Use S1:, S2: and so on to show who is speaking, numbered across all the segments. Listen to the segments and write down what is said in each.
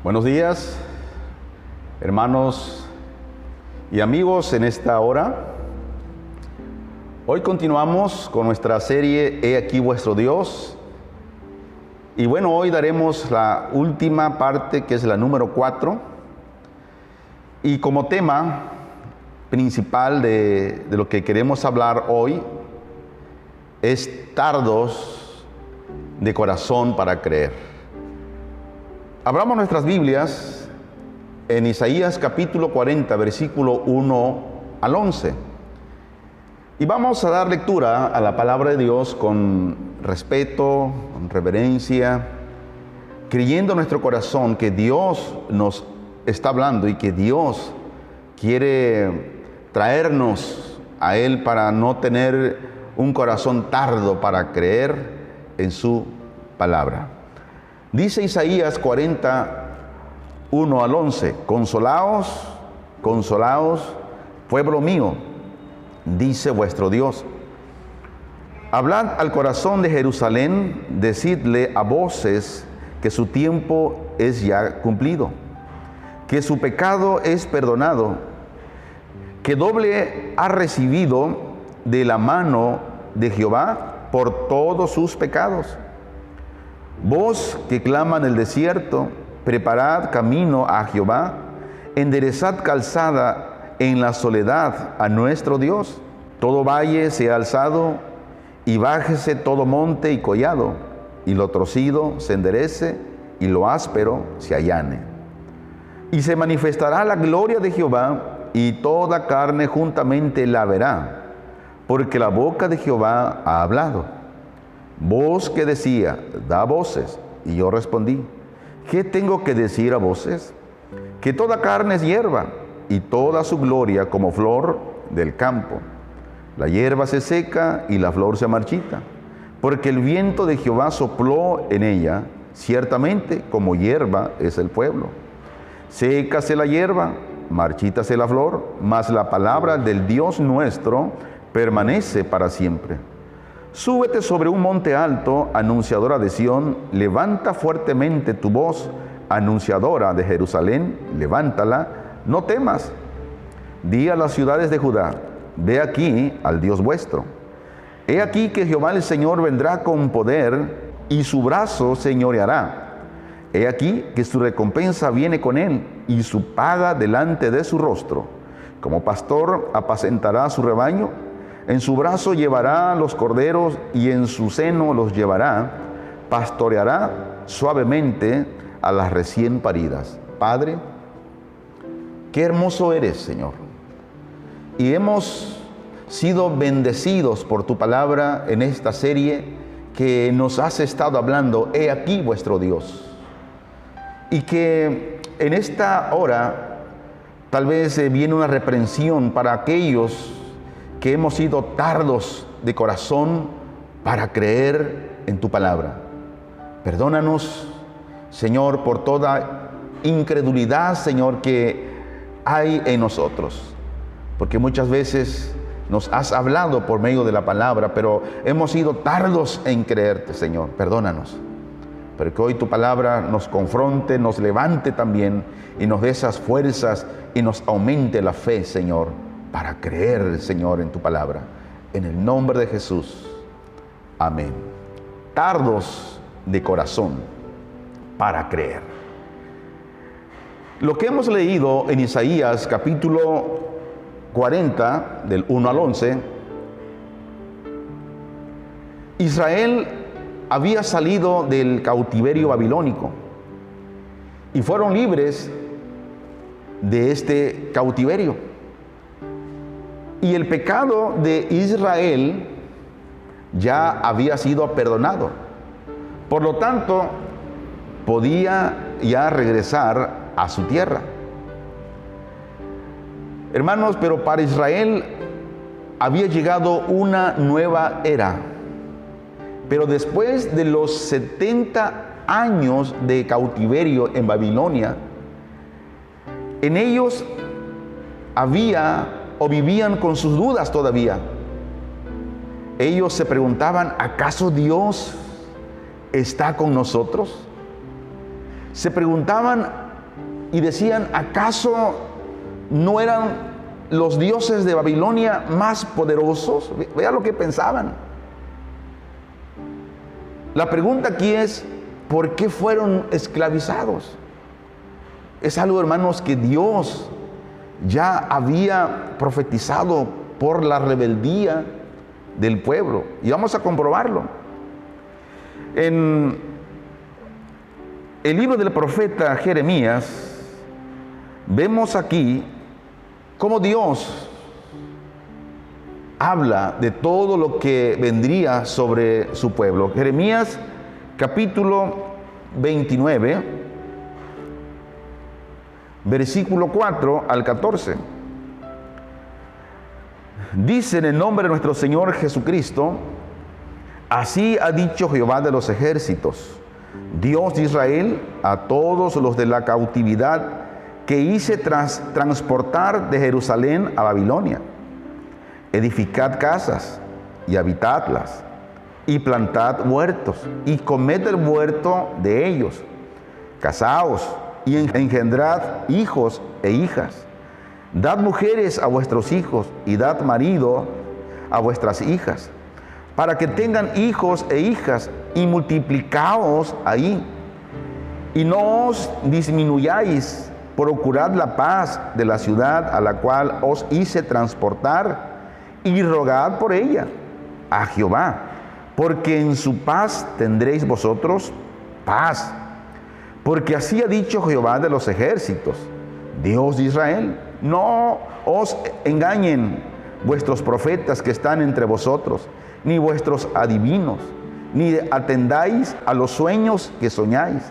S1: Buenos días, hermanos y amigos en esta hora. Hoy continuamos con nuestra serie He aquí vuestro Dios. Y bueno, hoy daremos la última parte, que es la número 4. Y como tema principal de lo que queremos hablar hoy es tardos de corazón para creer. Abramos nuestras Biblias en Isaías capítulo 40, versículo 1 al 11. Y vamos a dar lectura a la palabra de Dios con respeto, con reverencia, creyendo en nuestro corazón que Dios nos está hablando y que Dios quiere traernos a Él para no tener un corazón tardo para creer en su palabra. Dice Isaías 40, 1 al 11, consolaos, consolaos, pueblo mío, dice vuestro Dios. Hablad al corazón de Jerusalén, decidle a voces que su tiempo es ya cumplido, que su pecado es perdonado, que doble ha recibido de la mano de Jehová por todos sus pecados. Vos que clama en el desierto, preparad camino a Jehová, enderezad calzada en la soledad a nuestro Dios. Todo valle sea alzado, y bájese todo monte y collado, y lo torcido se enderece, y lo áspero se allane. Y se manifestará la gloria de Jehová, y toda carne juntamente la verá, porque la boca de Jehová ha hablado. Voz que decía, da voces, y yo respondí, ¿qué tengo que decir a voces? Que toda carne es hierba, y toda su gloria como flor del campo. La hierba se seca y la flor se marchita, porque el viento de Jehová sopló en ella, ciertamente como hierba es el pueblo. Sécase la hierba, marchítase la flor, mas la palabra del Dios nuestro permanece para siempre. Súbete sobre un monte alto, anunciadora de Sión, levanta fuertemente tu voz, anunciadora de Jerusalén, levántala, no temas. Di a las ciudades de Judá, ve aquí al Dios vuestro. He aquí que Jehová el Señor vendrá con poder, y su brazo señoreará. He aquí que su recompensa viene con él, y su paga delante de su rostro. Como pastor apacentará su rebaño, en su brazo llevará los corderos y en su seno los llevará, pastoreará suavemente a las recién paridas. Padre, qué hermoso eres, Señor. Y hemos sido bendecidos por tu palabra en esta serie que nos has estado hablando, he aquí vuestro Dios. Y que en esta hora tal vez viene una reprensión para aquellos que hemos sido tardos de corazón para creer en tu palabra. Perdónanos, Señor, por toda incredulidad, Señor, que hay en nosotros. Porque muchas veces nos has hablado por medio de la palabra, pero hemos sido tardos en creerte, Señor. Perdónanos. Pero que hoy tu palabra nos confronte, nos levante también y nos dé esas fuerzas y nos aumente la fe, Señor, para creer, Señor, en tu palabra. En el nombre de Jesús. Amén. Tardos de corazón para creer. Lo que hemos leído en Isaías capítulo 40, del 1 al 11, Israel había salido del cautiverio babilónico y fueron libres de este cautiverio. Y el pecado de Israel ya había sido perdonado. Por lo tanto, podía ya regresar a su tierra. Hermanos, pero para Israel había llegado una nueva era. Pero después de los 70 años de cautiverio en Babilonia, en ellos había o vivían con sus dudas todavía. Ellos se preguntaban, ¿acaso Dios está con nosotros? Se preguntaban, y decían, ¿acaso no eran los dioses de Babilonia más poderosos? Vea lo que pensaban. La pregunta aquí es, ¿por qué fueron esclavizados? Es algo, hermanos, que Dios ya había profetizado por la rebeldía del pueblo. Y vamos a comprobarlo. En el libro del profeta Jeremías, vemos aquí cómo Dios habla de todo lo que vendría sobre su pueblo. Jeremías capítulo 29, versículo 4 al 14. Dice en el nombre de nuestro Señor Jesucristo, así ha dicho Jehová de los ejércitos, Dios de Israel, a todos los de la cautividad que hice transportar de Jerusalén a Babilonia. Edificad casas y habitadlas, y plantad huertos, y comed el huerto de ellos. Casaos y engendrad hijos e hijas. Dad mujeres a vuestros hijos, y dad marido a vuestras hijas, para que tengan hijos e hijas, y multiplicaos ahí. Y no os disminuyáis, procurad la paz de la ciudad a la cual os hice transportar, y rogad por ella a Jehová, porque en su paz tendréis vosotros paz. Porque así ha dicho Jehová de los ejércitos, Dios de Israel, no os engañen vuestros profetas que están entre vosotros, ni vuestros adivinos, ni atendáis a los sueños que soñáis,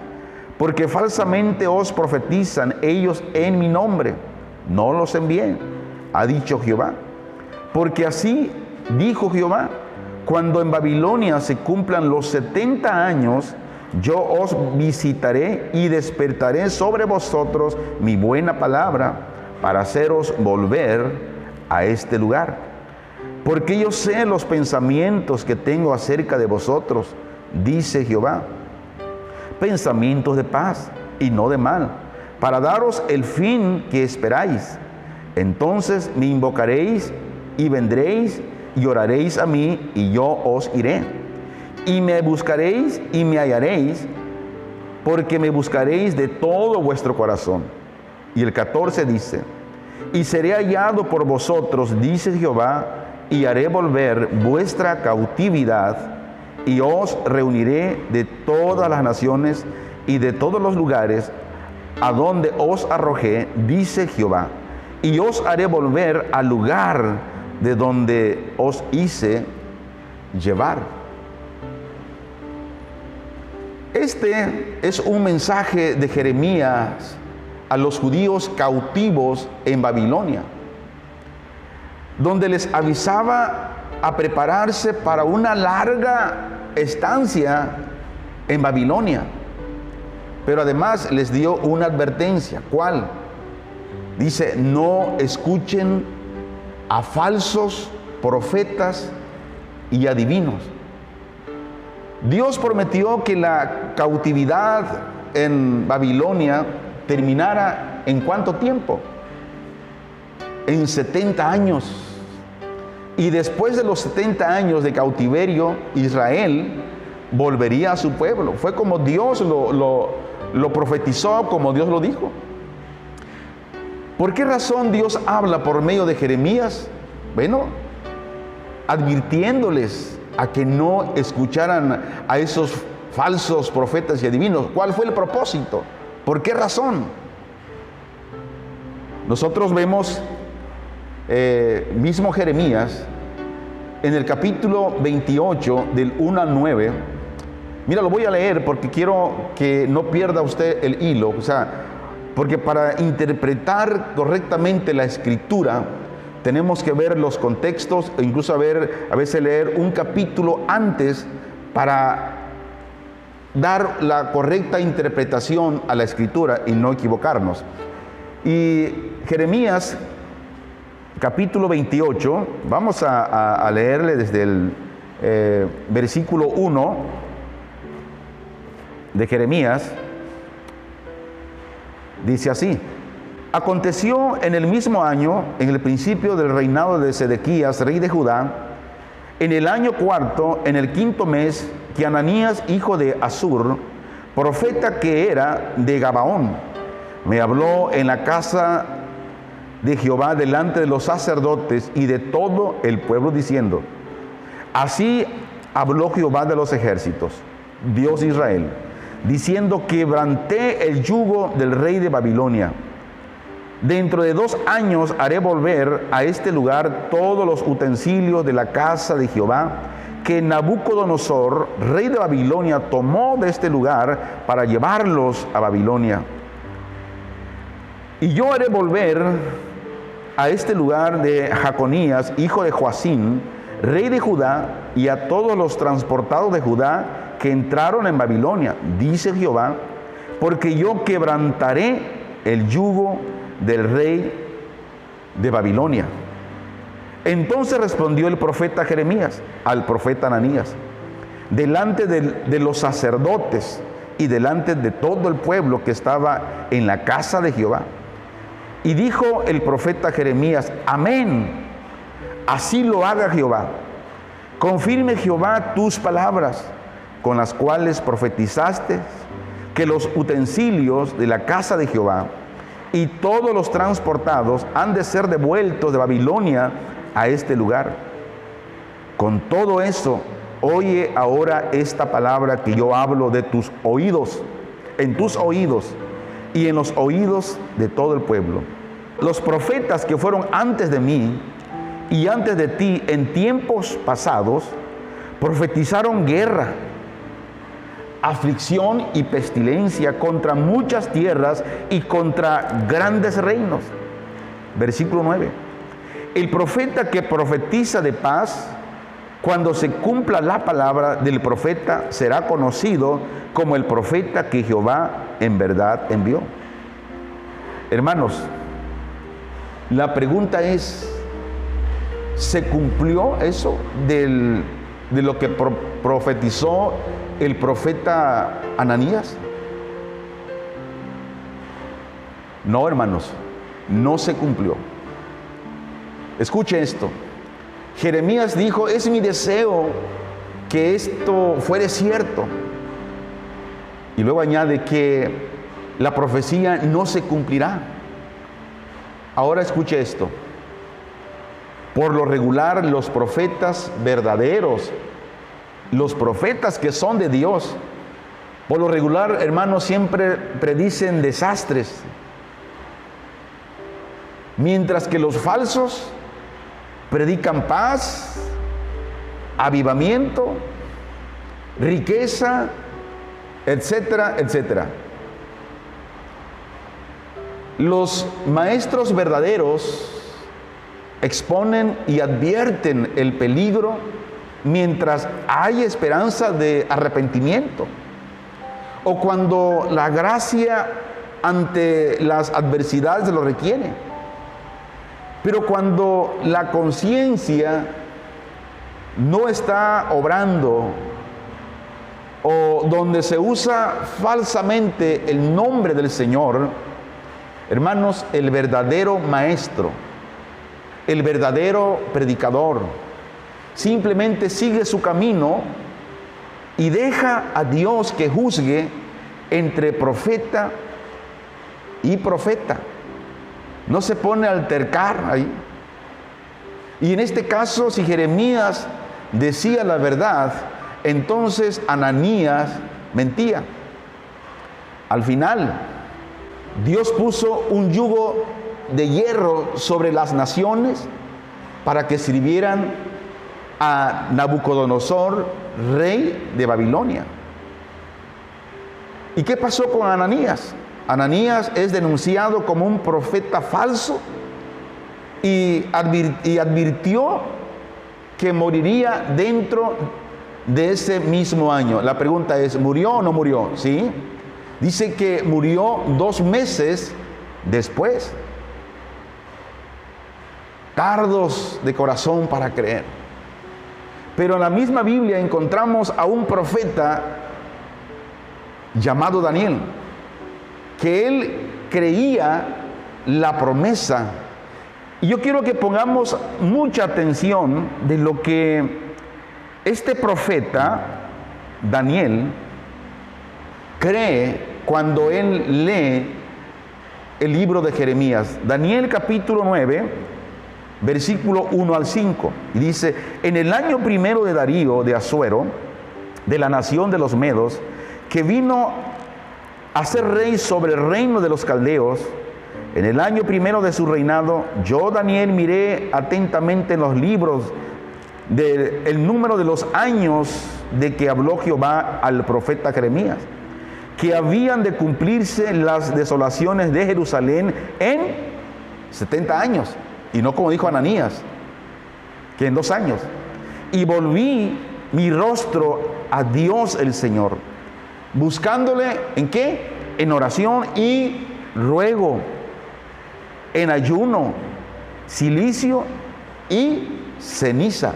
S1: porque falsamente os profetizan ellos en mi nombre. No los envié, ha dicho Jehová. Porque así dijo Jehová, cuando en Babilonia se cumplan los 70 años, yo os visitaré y despertaré sobre vosotros mi buena palabra para haceros volver a este lugar. Porque yo sé los pensamientos que tengo acerca de vosotros, dice Jehová, pensamientos de paz y no de mal, para daros el fin que esperáis. Entonces me invocaréis y vendréis y oraréis a mí, y yo os iré. Y me buscaréis y me hallaréis, porque me buscaréis de todo vuestro corazón. Y el 14 dice, y seré hallado por vosotros, dice Jehová, y haré volver vuestra cautividad, y os reuniré de todas las naciones y de todos los lugares a donde os arrojé, dice Jehová, y os haré volver al lugar de donde os hice llevar. Este es un mensaje de Jeremías a los judíos cautivos en Babilonia, donde les avisaba a prepararse para una larga estancia en Babilonia. Pero además les dio una advertencia. ¿Cuál? Dice, no escuchen a falsos profetas y adivinos. Dios prometió que la cautividad en Babilonia terminara ¿en cuánto tiempo? En 70 años. Y después de los 70 años de cautiverio, Israel volvería a su pueblo. Fue como Dios lo profetizó, como Dios lo dijo. ¿Por qué razón Dios habla por medio de Jeremías? Bueno, advirtiéndoles a que no escucharan a esos falsos profetas y adivinos. ¿Cuál fue el propósito? ¿Por qué razón? Nosotros vemos mismo Jeremías en el capítulo 28 del 1 al 9. Mira, lo voy a leer porque quiero que no pierda usted el hilo. O sea, porque para interpretar correctamente la escritura tenemos que ver los contextos e incluso a veces leer un capítulo antes para dar la correcta interpretación a la escritura y no equivocarnos. Y Jeremías capítulo 28, vamos a leerle desde el versículo 1 de Jeremías. Dice así: aconteció en el mismo año, en el principio del reinado de Sedequías, rey de Judá, en el año cuarto, en el quinto mes, que Ananías, hijo de Azur, profeta que era de Gabaón, me habló en la casa de Jehová delante de los sacerdotes y de todo el pueblo, diciendo: así habló Jehová de los ejércitos, Dios de Israel, diciendo: quebranté el yugo del rey de Babilonia. Dentro de 2 años haré volver a este lugar todos los utensilios de la casa de Jehová, que Nabucodonosor, rey de Babilonia, tomó de este lugar para llevarlos a Babilonia. Y yo haré volver a este lugar de Jaconías, hijo de Joacim, rey de Judá, y a todos los transportados de Judá que entraron en Babilonia, dice Jehová, porque yo quebrantaré el yugo del rey de Babilonia. Entonces respondió el profeta Jeremías al profeta Ananías, delante de los sacerdotes y delante de todo el pueblo que estaba en la casa de Jehová. Y dijo el profeta Jeremías: amén, así lo haga Jehová. Confirme Jehová tus palabras, con las cuales profetizaste, que los utensilios de la casa de Jehová y todos los transportados han de ser devueltos de Babilonia a este lugar. Con todo eso, oye ahora esta palabra que yo hablo de tus oídos, en tus oídos y en los oídos de todo el pueblo. Los profetas que fueron antes de mí y antes de ti en tiempos pasados, profetizaron guerra, aflicción y pestilencia contra muchas tierras y contra grandes reinos. Versículo 9. El profeta que profetiza de paz, cuando se cumpla la palabra del profeta, será conocido como el profeta que Jehová en verdad envió. Hermanos, la pregunta es: ¿se cumplió eso de lo que profetizó el profeta Ananías? No, hermanos, no se cumplió. Escuche esto. Jeremías dijo: es mi deseo que esto fuere cierto. Y luego añade que la profecía no se cumplirá. Ahora escuche esto. Por lo regular, los profetas verdaderos, los profetas que son de Dios, por lo regular, hermanos, siempre predicen desastres. Mientras que los falsos predican paz, avivamiento, riqueza, etcétera, etcétera. Los maestros verdaderos exponen y advierten el peligro mientras hay esperanza de arrepentimiento, o cuando la gracia ante las adversidades lo requiere. Pero cuando la conciencia no está obrando, o donde se usa falsamente el nombre del Señor, hermanos, el verdadero maestro, el verdadero predicador, simplemente sigue su camino y deja a Dios que juzgue entre profeta y profeta. No se pone a altercar ahí. Y en este caso, si Jeremías decía la verdad, entonces Ananías mentía. Al final, Dios puso un yugo de hierro sobre las naciones para que sirvieran a Nabucodonosor, rey de Babilonia. ¿Y qué pasó con Ananías? Ananías es denunciado como un profeta falso y advirtió que moriría dentro de ese mismo año. La pregunta es: ¿murió o no murió? ¿Sí? Dice que murió 2 meses después. Tardos de corazón para creer. Pero en la misma Biblia encontramos a un profeta llamado Daniel, que él creía la promesa. Y yo quiero que pongamos mucha atención de lo que este profeta, Daniel, cree cuando él lee el libro de Jeremías. Daniel capítulo 9, versículo 1 al 5. Y dice: en el año primero de Darío de Asuero, de la nación de los Medos, que vino a ser rey sobre el reino de los caldeos, en el año primero de su reinado, yo, Daniel, miré atentamente en los libros el número de los años de que habló Jehová al profeta Jeremías, que habían de cumplirse las desolaciones de Jerusalén en 70 años, y no como dijo Ananías, que en 2 años. Y volví mi rostro a Dios el Señor, buscándole, ¿en qué? En oración y ruego, en ayuno, cilicio y ceniza.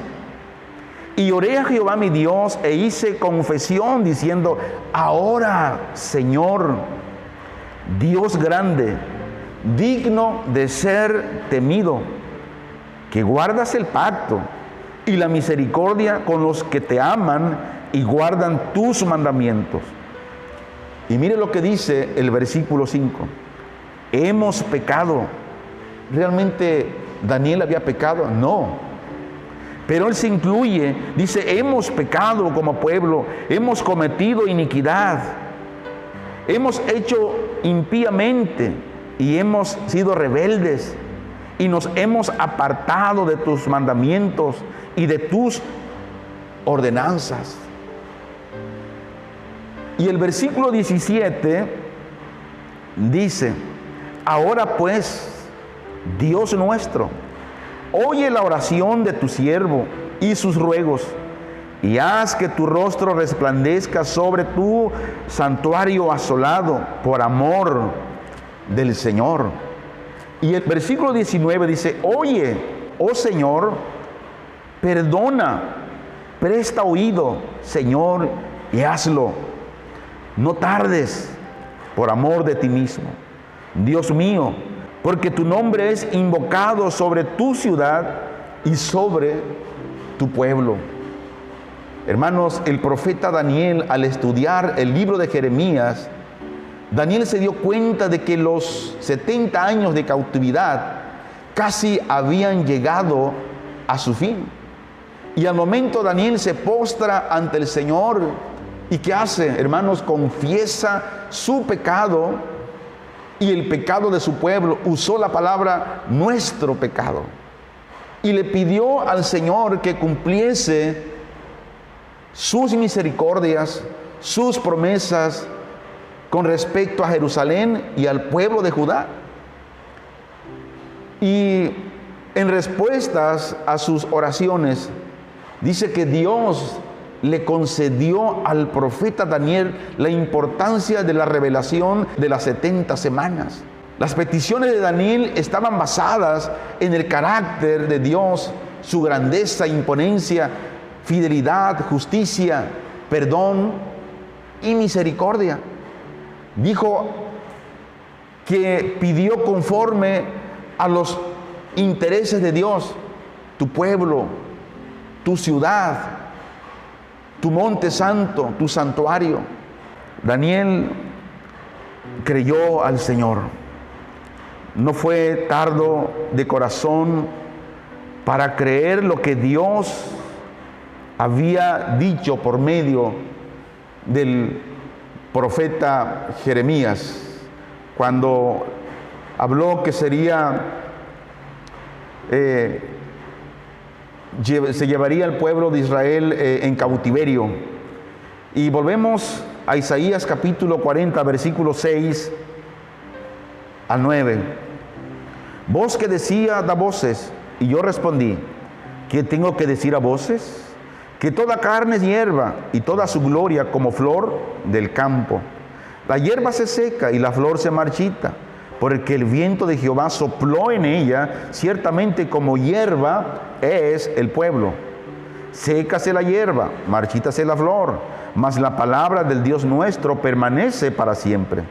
S1: Y oré a Jehová mi Dios e hice confesión diciendo: ahora, Señor, Dios grande, digno de ser temido, que guardas el pacto y la misericordia con los que te aman y guardan tus mandamientos. Y mire lo que dice el versículo 5. Hemos pecado. ¿Realmente Daniel había pecado? No. Pero él se incluye, dice: hemos pecado como pueblo, hemos cometido iniquidad, hemos hecho impíamente y hemos sido rebeldes y nos hemos apartado de tus mandamientos y de tus ordenanzas. Y el versículo 17 dice: ahora pues, Dios nuestro, oye la oración de tu siervo y sus ruegos, y haz que tu rostro resplandezca sobre tu santuario asolado por amor del Señor. Y el versículo 19 dice: oye, oh Señor, perdona, presta oído, Señor, y hazlo. No tardes por amor de ti mismo, Dios mío, porque tu nombre es invocado sobre tu ciudad y sobre tu pueblo. Hermanos, el profeta Daniel, al estudiar el libro de Jeremías, Daniel se dio cuenta de que los 70 años de cautividad casi habían llegado a su fin. Y al momento Daniel se postra ante el Señor. ¿Y qué hace, hermanos? Confiesa su pecado y el pecado de su pueblo. Usó la palabra nuestro pecado. Y le pidió al Señor que cumpliese sus misericordias, sus promesas con respecto a Jerusalén y al pueblo de Judá. Y en respuestas a sus oraciones, dice que Dios le concedió al profeta Daniel la importancia de la revelación de las 70 semanas. Las peticiones de Daniel estaban basadas en el carácter de Dios, su grandeza, imponencia, fidelidad, justicia, perdón y misericordia. Dijo que pidió conforme a los intereses de Dios, tu pueblo, tu ciudad, tu monte santo, tu santuario. Daniel creyó al Señor. No fue tardo de corazón para creer lo que Dios había dicho por medio del profeta Jeremías, cuando habló que se llevaría al pueblo de Israel en cautiverio. Y volvemos a Isaías capítulo 40, versículo 6 al 9. Voz que decía, da voces, y yo respondí, ¿qué tengo que decir a voces? Que toda carne es hierba, y toda su gloria como flor del campo. La hierba se seca y la flor se marchita, porque el viento de Jehová sopló en ella, ciertamente como hierba es el pueblo. Sécase la hierba, marchítase la flor, mas la palabra del Dios nuestro permanece para siempre.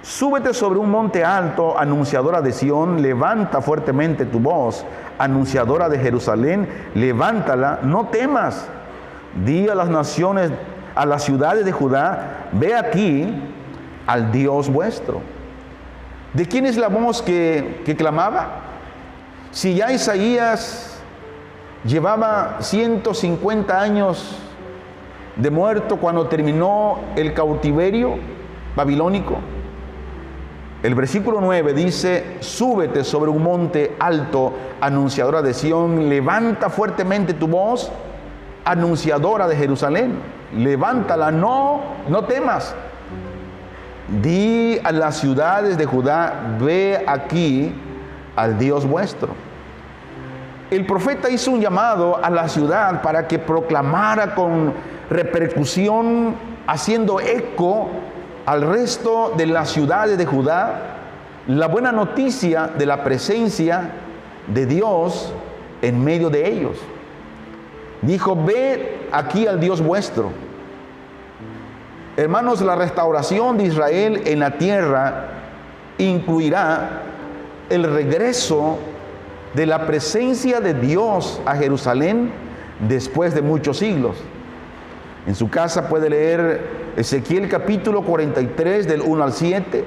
S1: Súbete sobre un monte alto, anunciadora de Sión, levanta fuertemente tu voz, anunciadora de Jerusalén, levántala, no temas. Di a las naciones, a las ciudades de Judá, ve aquí al Dios vuestro. ¿De quién es la voz que clamaba? Si ya Isaías llevaba 150 años de muerto cuando terminó el cautiverio babilónico. El versículo 9 dice: súbete sobre un monte alto, anunciadora de Sión, levanta fuertemente tu voz, anunciadora de Jerusalén, levántala, no temas. Di a las ciudades de Judá, ve aquí al Dios vuestro. El profeta hizo un llamado a la ciudad para que proclamara con repercusión, haciendo eco al resto de las ciudades de Judá, la buena noticia de la presencia de Dios en medio de ellos. Dijo: ve aquí al Dios vuestro. Hermanos, la restauración de Israel en la tierra incluirá el regreso de la presencia de Dios a Jerusalén después de muchos siglos. En su casa puede leer Ezequiel capítulo 43 del 1 al 7,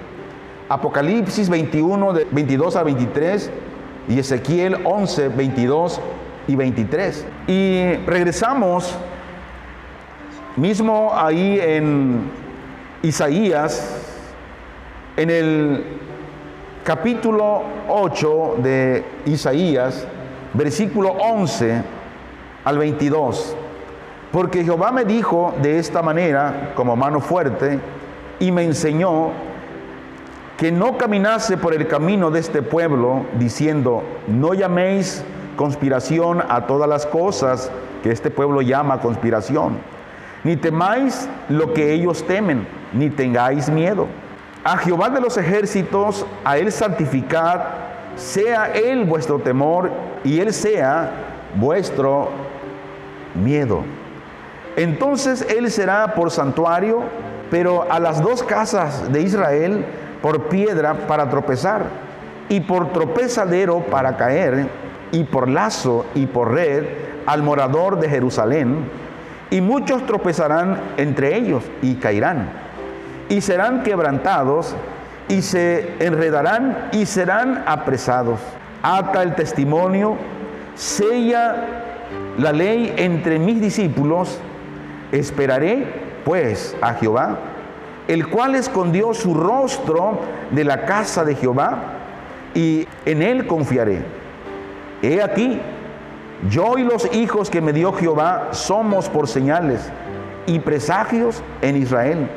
S1: Apocalipsis 21 de 22 a 23 y Ezequiel 11, 22 y 23. Y regresamos mismo ahí en Isaías, en el capítulo 8 de Isaías, versículo 11 al 22. Porque Jehová me dijo de esta manera, como mano fuerte, y me enseñó que no caminase por el camino de este pueblo, diciendo: no llaméis conspiración a todas las cosas que este pueblo llama conspiración, ni temáis lo que ellos temen, ni tengáis miedo. A Jehová de los ejércitos, a Él santificad, sea Él vuestro temor, y Él sea vuestro miedo. Entonces Él será por santuario, pero a las dos casas de Israel por piedra para tropezar, y por tropezadero para caer, y por lazo y por red al morador de Jerusalén. Y muchos tropezarán entre ellos y caerán, y serán quebrantados, y se enredarán y serán apresados. Ata el testimonio, sella la ley entre mis discípulos. Esperaré pues a Jehová, el cual escondió su rostro de la casa de Jehová, y en él confiaré. He aquí, yo y los hijos que me dio Jehová somos por señales y presagios en Israel,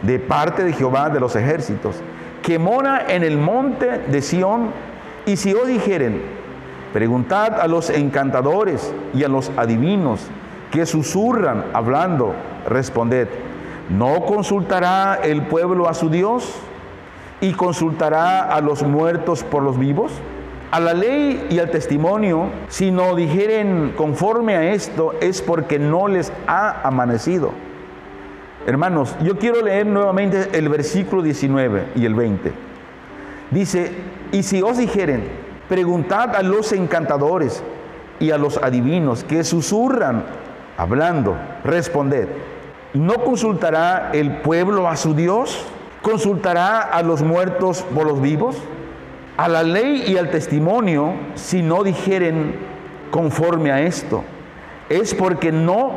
S1: de parte de Jehová de los ejércitos, que mora en el monte de Sión. Y si os dijeren: preguntad a los encantadores y a los adivinos, que susurran hablando, responded: ¿no consultará el pueblo a su Dios? ¿Y consultará a los muertos por los vivos? A la ley y al testimonio, si no dijeren conforme a esto, es porque no les ha amanecido. Hermanos, yo quiero leer nuevamente el versículo 19 y el 20. Dice: y si os dijeren: preguntad a los encantadores y a los adivinos, que susurran hablando, responded: ¿no consultará el pueblo a su Dios? ¿Consultará a los muertos por los vivos? A la ley y al testimonio, si no dijeren conforme a esto, es porque no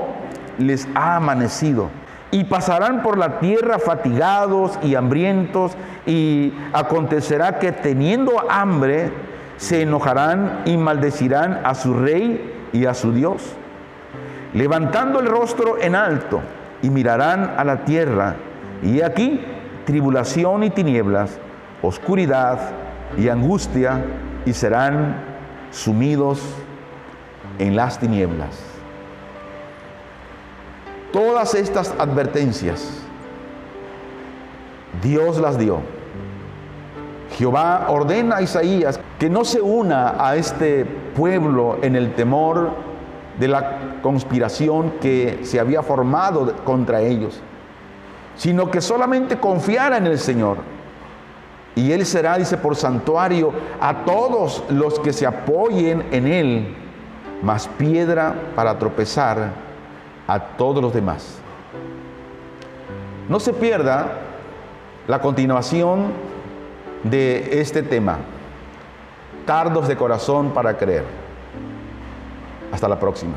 S1: les ha amanecido. Y pasarán por la tierra fatigados y hambrientos, y acontecerá que teniendo hambre se enojarán y maldecirán a su rey y a su Dios, levantando el rostro en alto, y mirarán a la tierra, y aquí tribulación y tinieblas, oscuridad y angustia, y serán sumidos en las tinieblas. Todas estas advertencias Dios las dio. Jehová ordena a Isaías que no se una a este pueblo en el temor de la conspiración que se había formado contra ellos, sino que solamente confiara en el Señor. Y Él será, dice, por santuario a todos los que se apoyen en Él, mas piedra para tropezar a todos los demás. No se pierda la continuación de este tema, tardos de corazón para creer. Hasta la próxima.